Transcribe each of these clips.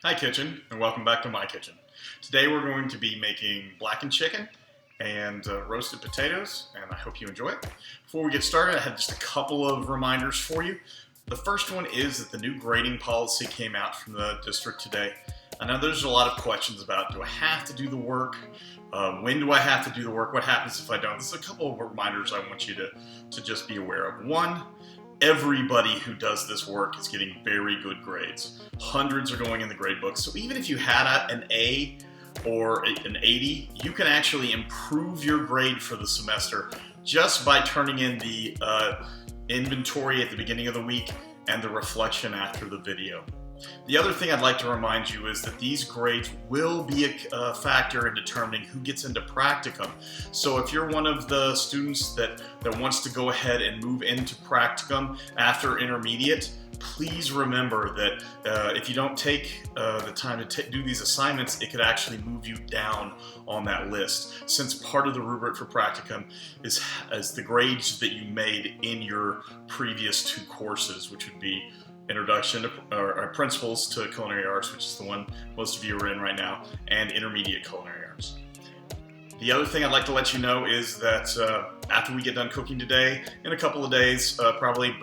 Hi Kitchen, and welcome back to my kitchen. Today we're going to be making blackened chicken and roasted potatoes, and I hope you enjoy it. Before we get started, I have just a couple of reminders for you. The first one is that the new grading policy came out from the district today. I know there's a lot of questions about, do I have to do the work? When do I have to do the work? What happens if I don't? There's a couple of reminders I want you to just be aware of. One, everybody who does this work is getting very good grades. Hundreds are going in the grade book. So even if you had an A or an 80, you can actually improve your grade for the semester just by turning in the inventory at the beginning of the week and the reflection after the video. The other thing I'd like to remind you is that these grades will be a factor in determining who gets into practicum. So if you're one of the students that wants to go ahead and move into practicum after intermediate, please remember that if you don't take the time to do these assignments, it could actually move you down on that list, since part of the rubric for practicum is the grades that you made in your previous two courses, which would be Introduction to, or Principles to Culinary Arts, which is the one most of you are in right now, and Intermediate Culinary Arts. The other thing I'd like to let you know is that after we get done cooking today, in a couple of days, probably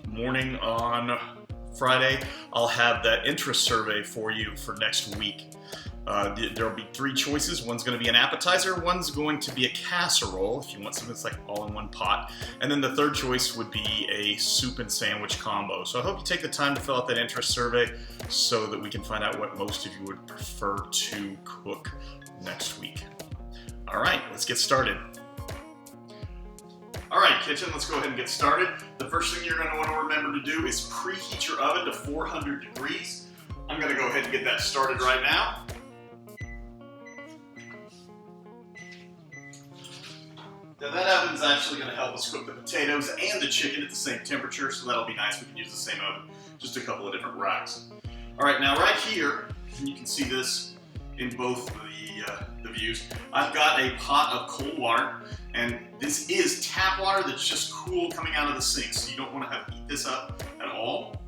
morning on Friday, I'll have that interest survey for you for next week. There'll be three choices. One's going to be an appetizer, one's going to be a casserole, if you want something that's like all in one pot, and then the third choice would be a soup and sandwich combo. So I hope you take the time to fill out that interest survey so that we can find out what most of you would prefer to cook next week. All right, let's get started. All right, kitchen, let's go ahead and get started. The first thing you're going to want to remember to do is preheat your oven to 400 degrees. I'm going to go ahead and get that started right now. Now that oven's actually going to help us cook the potatoes and the chicken at the same temperature, so that'll be nice. We can use the same oven, just a couple of different racks. All right, now right here, and you can see this in both the views, I've got a pot of cold water, and this is tap water that's just cool coming out of the sink, so you don't want to heat this up at all.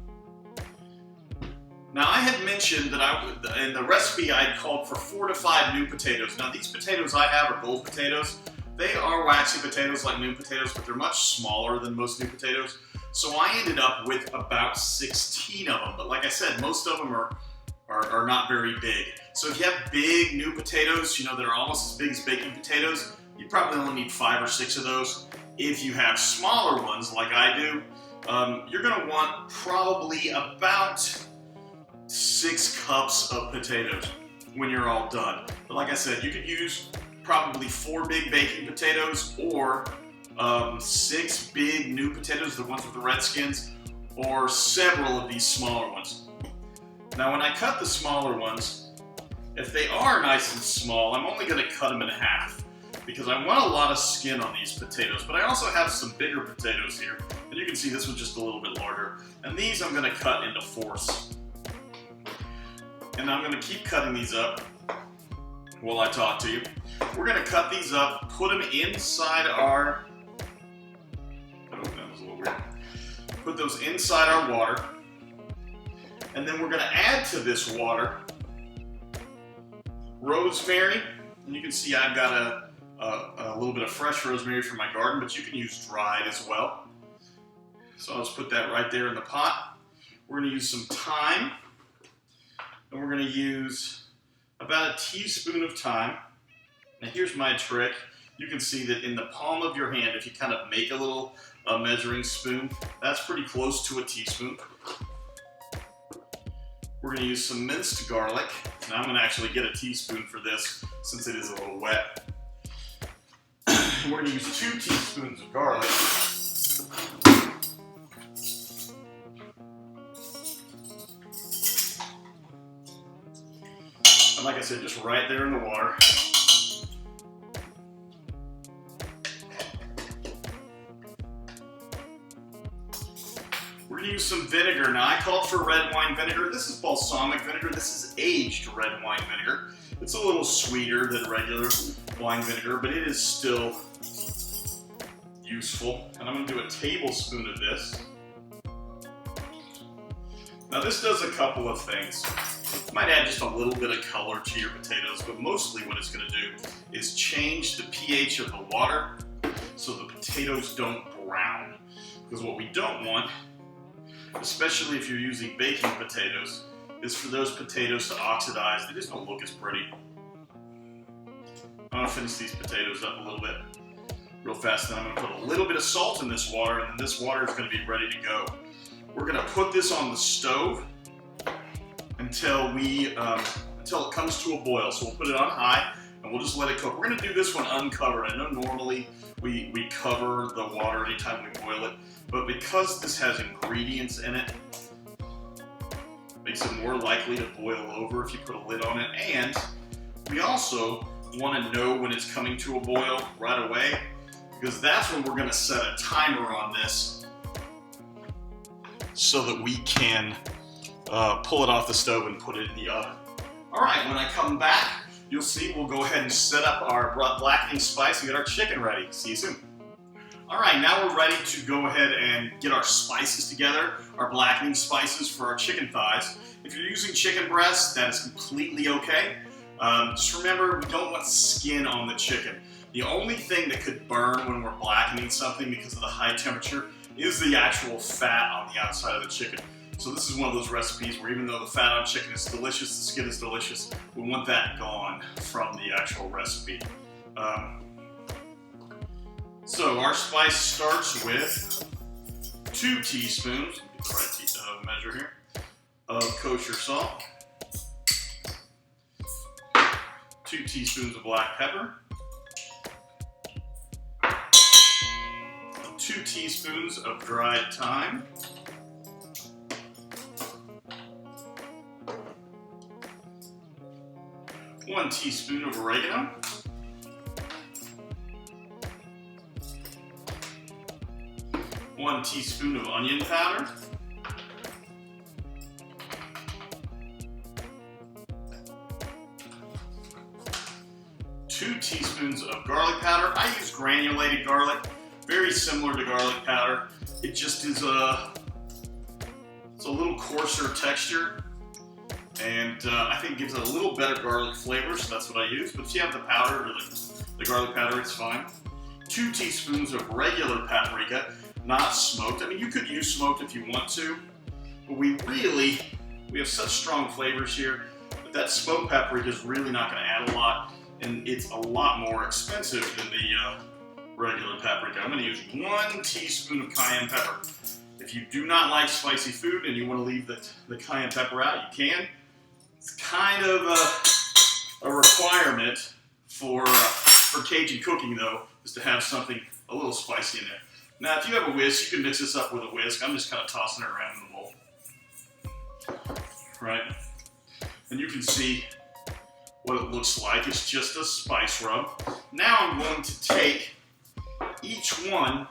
Now I had mentioned that in the recipe I had called for 4 to 5 new potatoes. Now these potatoes I have are gold potatoes. They are waxy potatoes like new potatoes, but they're much smaller than most new potatoes. So I ended up with about 16 of them. But like I said, most of them are not very big. So if you have big new potatoes, that are almost as big as baking potatoes, you probably only need 5 or 6 of those. If you have smaller ones like I do, you're gonna want probably about 6 cups of potatoes when you're all done. But like I said, you could use probably 4 big baking potatoes, or 6 big new potatoes, the ones with the red skins, or several of these smaller ones. Now when I cut the smaller ones, if they are nice and small, I'm only going to cut them in half, because I want a lot of skin on these potatoes, but I also have some bigger potatoes here, and you can see this one's just a little bit larger, and these I'm going to cut into fourths. And I'm going to keep cutting these up while I talk to you. We're going to cut these up, put them inside our, that was a little weird. Put those inside our water, and then we're going to add to this water rosemary, and you can see I've got a little bit of fresh rosemary from my garden, but you can use dried as well. So I'll just put that right there in the pot. We're going to use some thyme, and we're going to use about a teaspoon of thyme. Now here's my trick. You can see that in the palm of your hand, if you kind of make a little measuring spoon, that's pretty close to a teaspoon. We're going to use some minced garlic. Now I'm going to actually get a teaspoon for this since it is a little wet. We're going to use 2 teaspoons of garlic. And like I said, just right there in the water. We're going to use some vinegar. Now I called for red wine vinegar. This is balsamic vinegar. This is aged red wine vinegar. It's a little sweeter than regular wine vinegar, but it is still useful. And I'm going to do a tablespoon of this. Now this does a couple of things. Might add just a little bit of color to your potatoes, but mostly what it's going to do is change the pH of the water so the potatoes don't brown. Because what we don't want, especially if you're using baking potatoes, is for those potatoes to oxidize. They just don't look as pretty. I'm going to finish these potatoes up a little bit real fast, and I'm going to put a little bit of salt in this water, and then this water is going to be ready to go. We're going to put this on the stove until it comes to a boil. So we'll put it on high and we'll just let it cook. We're going to do this one uncovered. I know normally we cover the water anytime we boil it, but because this has ingredients in it, it makes it more likely to boil over if you put a lid on it. And we also want to know when it's coming to a boil right away, because that's when we're going to set a timer on this so that we can pull it off the stove and put it in the oven. All right, when I come back, you'll see we'll go ahead and set up our blackening spice and get our chicken ready. See you soon. All right, now we're ready to go ahead and get our spices together, our blackening spices for our chicken thighs. If you're using chicken breast, that is completely okay. Just remember, we don't want skin on the chicken. The only thing that could burn when we're blackening something because of the high temperature is the actual fat on the outside of the chicken. So this is one of those recipes where even though the fat on chicken is delicious, the skin is delicious, we want that gone from the actual recipe. So our spice starts with 2 teaspoons, get the right measure here, of kosher salt, 2 teaspoons of black pepper, 2 teaspoons of dried thyme, 1 teaspoon of oregano, 1 teaspoon of onion powder, 2 teaspoons of garlic powder. I use granulated garlic, very similar to garlic powder. It just is it's a little coarser texture, and I think it gives it a little better garlic flavor, so that's what I use. But if you have the powder or the garlic powder, it's fine. 2 teaspoons of regular paprika, not smoked. I mean, you could use smoked if you want to, but we have such strong flavors here that smoked paprika is really not going to add a lot, and it's a lot more expensive than the regular paprika. I'm going to use 1 teaspoon of cayenne pepper. If you do not like spicy food and you want to leave the cayenne pepper out, you can. It's kind of a requirement for Cajun cooking, though, is to have something a little spicy in there. Now, if you have a whisk, you can mix this up with a whisk. I'm just kind of tossing it around in the bowl. Right? And you can see what it looks like. It's just a spice rub. Now I'm going to take each one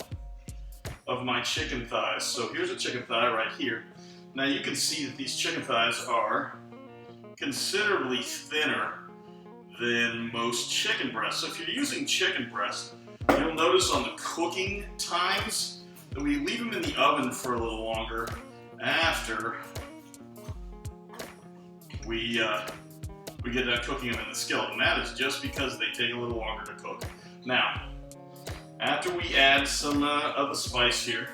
of my chicken thighs. So here's a chicken thigh right here. Now you can see that these chicken thighs are considerably thinner than most chicken breasts. So if you're using chicken breast, you'll notice on the cooking times that we leave them in the oven for a little longer after we get done cooking them in the skillet, and that is just because they take a little longer to cook. Now, after we add some of the spice here,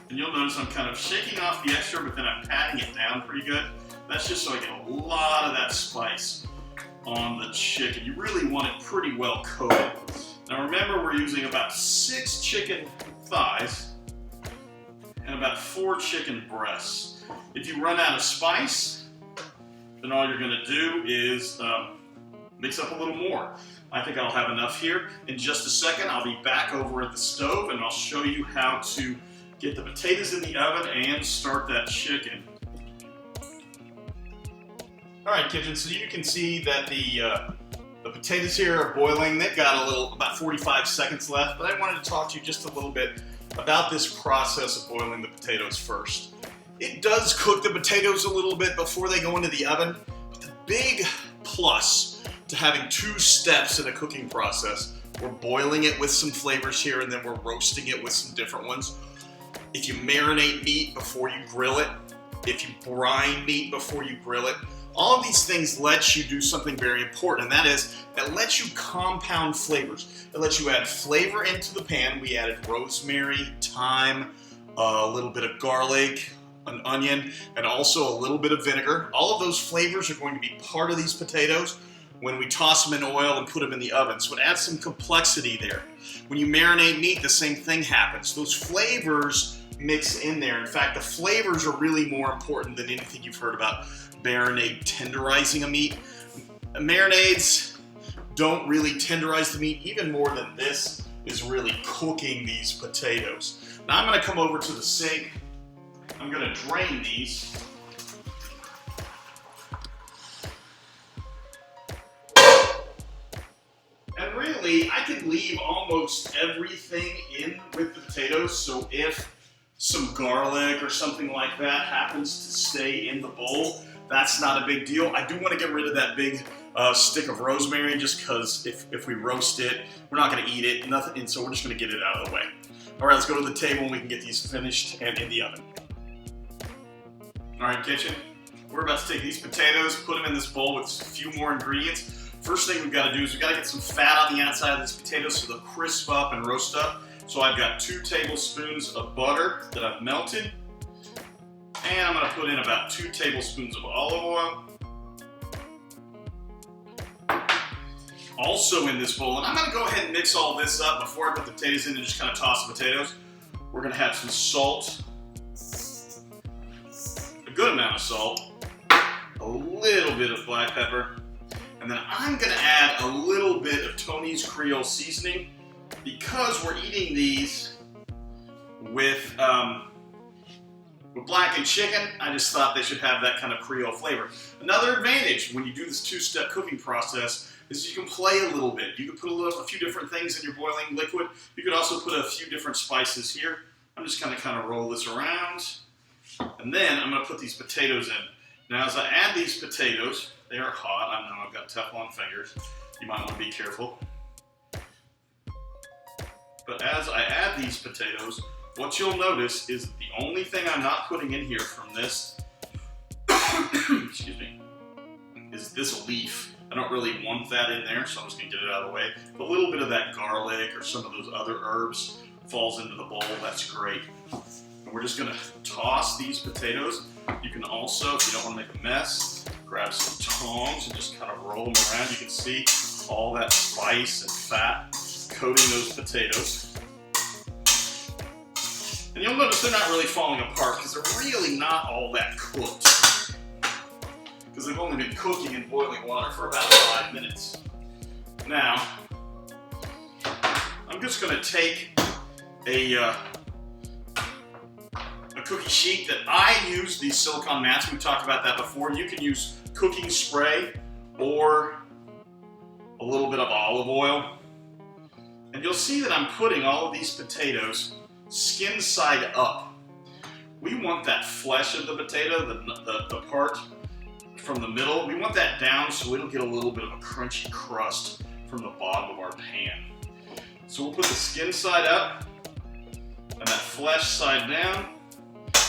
and you'll notice I'm kind of shaking off the extra, but then I'm patting it down pretty good. That's just so I get a lot of that spice on the chicken. You really want it pretty well coated. Now remember, we're using about 6 chicken thighs and about 4 chicken breasts. If you run out of spice, then all you're going to do is mix up a little more. I think I'll have enough here. In just a second, I'll be back over at the stove and I'll show you how to get the potatoes in the oven and start that chicken. All right, Kitchen, so you can see that the potatoes here are boiling. They've got about 45 seconds left, but I wanted to talk to you just a little bit about this process of boiling the potatoes first. It does cook the potatoes a little bit before they go into the oven, but the big plus to having 2 steps in a cooking process, we're boiling it with some flavors here and then we're roasting it with some different ones. If you marinate meat before you grill it, if you brine meat before you grill it. All of these things let you do something very important, and that is, it lets you compound flavors. It lets you add flavor into the pan. We added rosemary, thyme, a little bit of garlic, an onion, and also a little bit of vinegar. All of those flavors are going to be part of these potatoes when we toss them in oil and put them in the oven. So it adds some complexity there. When you marinate meat, the same thing happens. Those flavors mix in there. In fact, the flavors are really more important than anything you've heard about marinade tenderizing a meat. Marinades don't really tenderize the meat. Even more than this is really cooking these potatoes. Now I'm going to come over to the sink. I'm going to drain these. And really, I can leave almost everything in with the potatoes, so if some garlic or something like that happens to stay in the bowl, that's not a big deal. I do want to get rid of that big stick of rosemary, just because if we roast it, we're not going to eat it, nothing, and so we're just going to get it out of the way. All right, let's go to the table and we can get these finished and in the oven. All right, kitchen, we're about to take these potatoes, put them in this bowl with a few more ingredients. First thing we've got to do is we've got to get some fat on the outside of these potatoes so they'll crisp up and roast up. So I've got 2 tablespoons of butter that I've melted. And I'm going to put in about 2 tablespoons of olive oil. Also in this bowl, and I'm going to go ahead and mix all this up before I put the potatoes in and just kind of toss the potatoes. We're going to have some salt, a good amount of salt, a little bit of black pepper, and then I'm going to add a little bit of Tony's Creole seasoning. Because we're eating these with blackened chicken, I just thought they should have that kind of Creole flavor. Another advantage when you do this 2-step cooking process is you can play a little bit. You can put a few different things in your boiling liquid. You could also put a few different spices here. I'm just going to kind of roll this around, and then I'm going to put these potatoes in. Now, as I add these potatoes, they are hot. I know I've got Teflon fingers. You might want to be careful. But as I add these potatoes, what you'll notice is that the only thing I'm not putting in here from this, excuse me, is this leaf. I don't really want that in there, so I'm just going to get it out of the way. A little bit of that garlic or some of those other herbs falls into the bowl. That's great. And we're just going to toss these potatoes. You can also, if you don't want to make a mess, grab some tongs and just kind of roll them around. You can see all that spice and fat coating those potatoes. And you'll notice they're not really falling apart because they're really not all that cooked. Because they've only been cooking in boiling water for about 5 minutes. Now, I'm just going to take a cookie sheet that I use, these silicone mats. We've talked about that before. You can use cooking spray or a little bit of olive oil. And you'll see that I'm putting all of these potatoes skin side up. We want that flesh of the potato, the part from the middle, we want that down so it'll get a little bit of a crunchy crust from the bottom of our pan. So we'll put the skin side up and that flesh side down.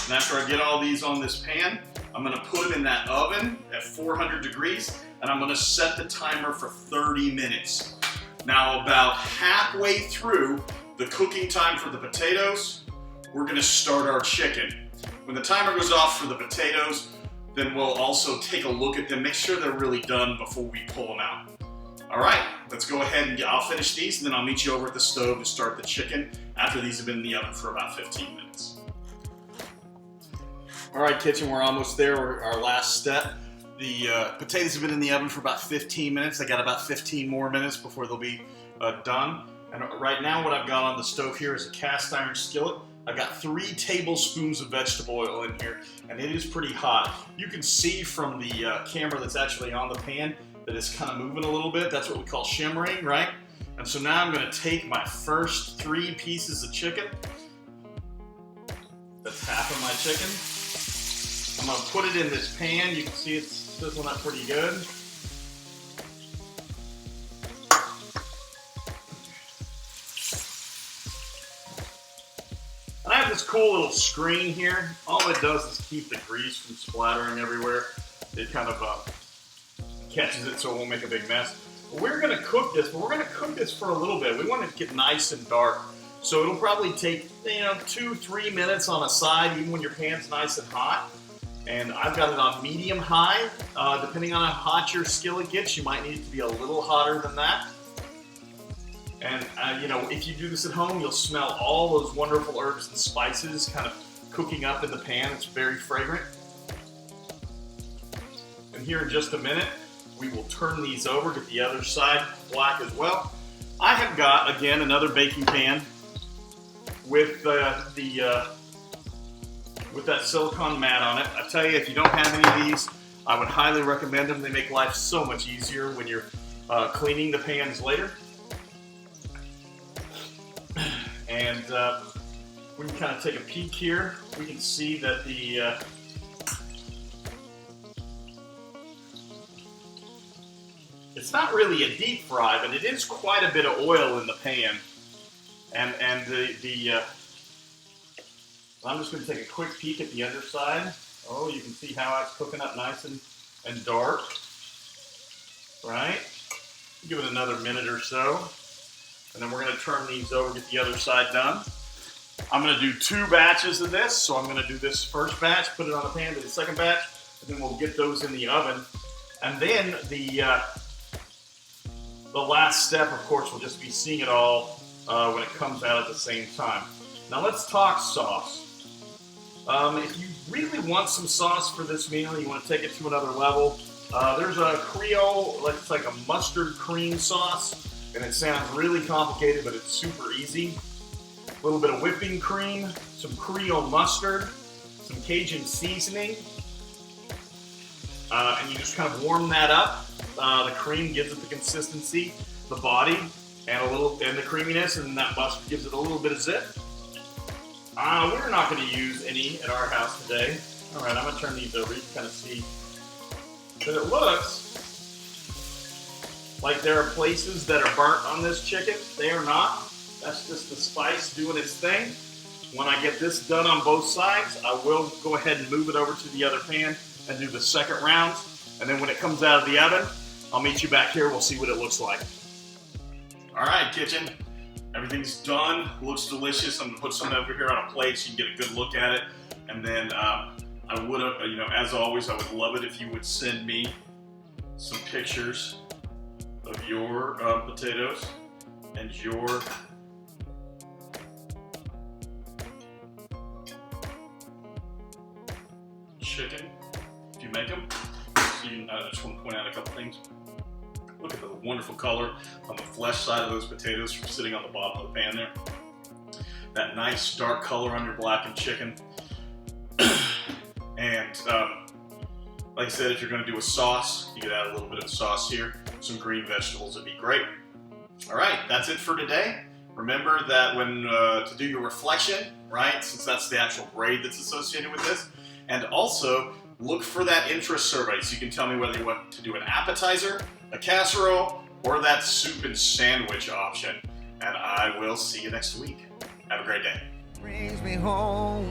And after I get all these on this pan, I'm going to put them in that oven at 400 degrees and I'm going to set the timer for 30 minutes. Now, about halfway through the cooking time for the potatoes, we're going to start our chicken. When the timer goes off for the potatoes, then we'll also take a look at them, make sure they're really done before we pull them out. All right, let's go ahead and I'll finish these, and then I'll meet you over at the stove to start the chicken after these have been in the oven for about 15 minutes. All right, kitchen, we're almost there. We're our last step. The potatoes have been in the oven for about 15 minutes. I got about 15 more minutes before they'll be done. And right now what I've got on the stove here is a cast iron skillet. I've got 3 tablespoons of vegetable oil in here, and it is pretty hot. You can see from the camera that's actually on the pan that it's kind of moving a little bit. That's what we call shimmering, right? And so now I'm going to take my first 3 pieces of chicken. That's half of my chicken. I'm going to put it in this pan. You can see it's sizzling up pretty good. And I have this cool little screen here. All it does is keep the grease from splattering everywhere. It kind of catches it so it won't make a big mess. We're going to cook this, but we're going to cook this for a little bit. We want it to get nice and dark. So it'll probably take, 2-3 minutes on a side, even when your pan's nice and hot. And I've got it on medium high. Depending on how hot your skillet gets, you might need it to be a little hotter than that. And if you do this at home, you'll smell all those wonderful herbs and spices kind of cooking up in the pan. It's very fragrant. And here in just a minute, we will turn these over, get the other side black as well. I have got, again, another baking pan with with that silicone mat on it. I tell you, if you don't have any of these, I would highly recommend them. They make life so much easier when you're cleaning the pans later. And we can kind of take a peek here. We can see that it's not really a deep fry, but it is quite a bit of oil in the pan. And I'm just going to take a quick peek at the underside. Oh, you can see how it's cooking up nice and dark. Right? Give it another minute or so. And then we're going to turn these over, get the other side done. I'm going to do 2 batches of this. So I'm going to do this first batch, put it on the pan, do the second batch, and then we'll get those in the oven. And then the last step, of course, will just be seeing it all when it comes out at the same time. Now let's talk sauce. If you really want some sauce for this meal, you want to take it to another level, there's a Creole, it's like a mustard cream sauce, and it sounds really complicated, but it's super easy. A little bit of whipping cream, some Creole mustard, some Cajun seasoning, and you just kind of warm that up. The cream gives it the consistency, the body, and the creaminess, and that mustard gives it a little bit of zip. We're not going to use any at our house today. All right, I'm going to turn these over. You can kind of see that it looks like there are places that are burnt on this chicken. They are not. That's just the spice doing its thing. When I get this done on both sides, I will go ahead and move it over to the other pan and do the second round. And then when it comes out of the oven, I'll meet you back here. We'll see what it looks like. All right, kitchen. Everything's done. Looks delicious. I'm going to put some over here on a plate so you can get a good look at it. And then I would have, as always, I would love it if you would send me some pictures of your potatoes and your chicken, if you make them. So I just want to point out a couple things. Look at the wonderful color on the flesh side of those potatoes from sitting on the bottom of the pan there. That nice dark color on your blackened chicken. And like I said, if you're going to do a sauce, you could add a little bit of sauce here. Some green vegetables would be great. All right, that's it for today. Remember that when to do your reflection, right, since that's the actual grade that's associated with this. And also, look for that interest survey so you can tell me whether you want to do an appetizer, a casserole, or that soup and sandwich option. And I will see you next week. Have a great day. Brings me home.